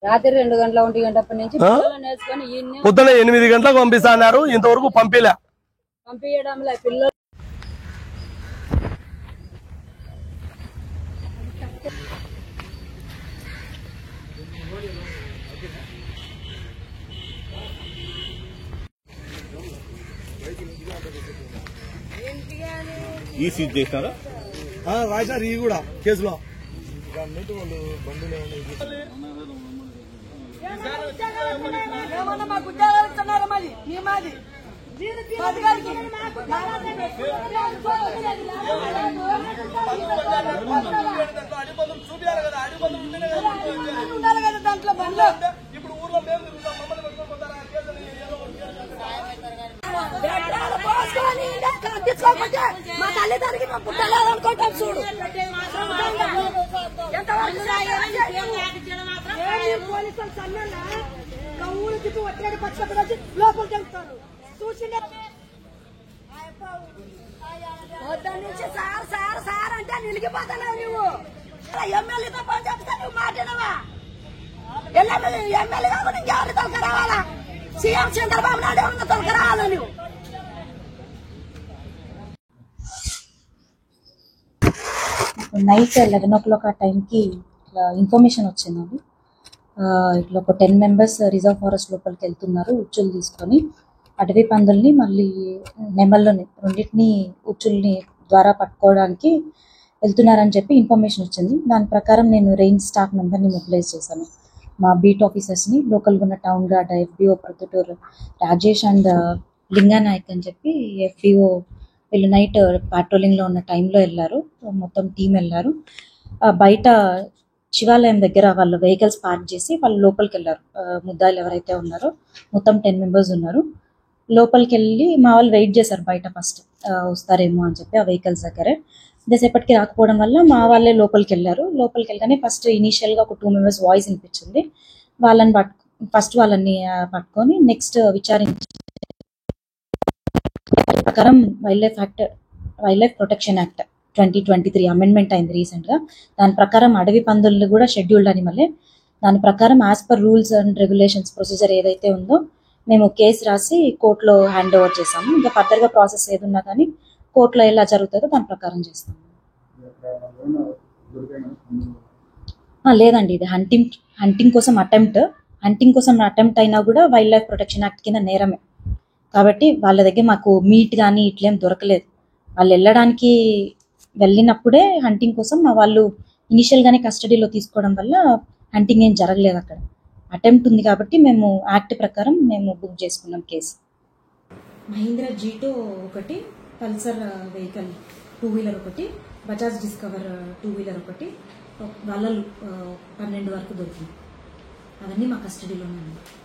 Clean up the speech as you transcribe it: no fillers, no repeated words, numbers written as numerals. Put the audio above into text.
రాత్రి 2 గంటల 1 గంటప్పటి నుంచి పొద్దున 8 గంటలకు పంపిస్తున్నారు. ఇంతవరకు పంపించడంలో పిల్లలు ఈ సీజ్ చేస్తారా రాశారు ఈ కూడా కేసులో ఇప్పుడు ఊర్లో మా తల్లిదండ్రులకి మా పుట్టలేదనుకుంటాం చూడు. పోలీసులు సన్న ఊరు చుట్టూ ఒట్టేడు పచ్చడి వచ్చి లోపలికి వెళ్తారు. చూసిండే వద్దని నుంచి సార్ సార్ సార్ అంటే నిలిగిపోతున్నావు నువ్వు. ఎమ్మెల్యేతో పని చెప్తా నువ్వు మాట్లాడవా? ఎమ్మెల్యే కాకుండా ఇంకెవరిని తొలక రావాలా? సీఎం చంద్రబాబు నాయుడు ఎవరిని తొలక రావాలా నువ్వు? నైట్ 11 o'clock ఆ టైంకి ఇట్లా ఇన్ఫర్మేషన్ వచ్చిందండి. ఇట్లా ఒక 10 members రిజర్వ్ ఫారెస్ట్ లోపలికి వెళ్తున్నారు ఉచ్చులు తీసుకొని. అటవీ పందుల్ని మళ్ళీ నెమళ్ళని రెండింటిని ఉచ్చుల్ని ద్వారా పట్టుకోవడానికి వెళ్తున్నారని చెప్పి ఇన్ఫర్మేషన్ వచ్చింది. దాని ప్రకారం నేను రేంజ్ స్టాఫ్ మెంబర్ని మొబిలైజ్ చేశాను. మా బీట్ ఆఫీసర్స్ని, లోకల్గా ఉన్న town guard, FDO Proddatur Rajesh and Linganayak అని చెప్పి ఎఫ్డిఓ వీళ్ళు నైట్ పాట్రోలింగ్లో ఉన్న టైంలో వెళ్ళారు. మొత్తం టీం వెళ్ళారు. బయట శివాలయం దగ్గర వాళ్ళ వెహికల్స్ పార్క్ చేసి వాళ్ళు లోపలికి వెళ్ళారు. ముద్దాయిలు ఎవరైతే ఉన్నారో మొత్తం 10 members ఉన్నారు. లోపలికి వెళ్ళి మా వాళ్ళు వెయిట్ చేశారు బయట, ఫస్ట్ వస్తారేమో అని చెప్పి ఆ వెహికల్స్ దగ్గరే. ఇంతసేపటికి రాకపోవడం వల్ల మా వాళ్ళే లోపలికి వెళ్ళారు. లోపలికి వెళ్ళగానే ఫస్ట్ ఇనీషియల్గా ఒక 2 members వాయిస్ వినిపించింది. వాళ్ళని వాళ్ళని పట్టుకొని నెక్స్ట్ విచారించి ప్రకారం wild life protection act 2023 amendment అయింది రీసెంట్గా. దాని ప్రకారం అడవి పందులు కూడా షెడ్యూల్డ్ అనిమలే. దాని ప్రకారం as per rules and regulations procedure ఏదైతే ఉందో మేము కేసు రాసి కోర్టులో హ్యాండ్ ఓవర్ చేసాము. ఇంకా ఫర్దర్గా ప్రాసెస్ ఏదున్నా కానీ కోర్టులో ఎలా జరుగుతుందో దాని ప్రకారం చేస్తాము. లేదండి, ఇది హంటింగ్ కోసం అటెంప్ట్ అయినా కూడా వైల్డ్ లైఫ్ ప్రొటెక్షన్ యాక్ట్ కింద నేరమే. కాబట్టి వాళ్ళ దగ్గర మాకు మీట్ కానీ ఇట్లేం దొరకలేదు. వాళ్ళు వెళ్ళినప్పుడే హంటింగ్ కోసం మా వాళ్ళు ఇనిషియల్గానే కస్టడీలో తీసుకోవడం వల్ల హంటింగ్ ఏం జరగలేదు. అక్కడ అటెంప్ట్ ఉంది కాబట్టి మేము యాక్ట్ ప్రకారం మేము బుక్ చేసుకున్నాం కేసు. మహీంద్రా జీటో ఒకటి, పల్సర్ వెహికల్ 2-wheeler ఒకటి, బజాజ్ డిస్కవర్ 2-wheeler ఒకటి, వాళ్ళ 12 వరకు దొరికింది. అవన్నీ మా కస్టడీలోనే ఉన్నాయి.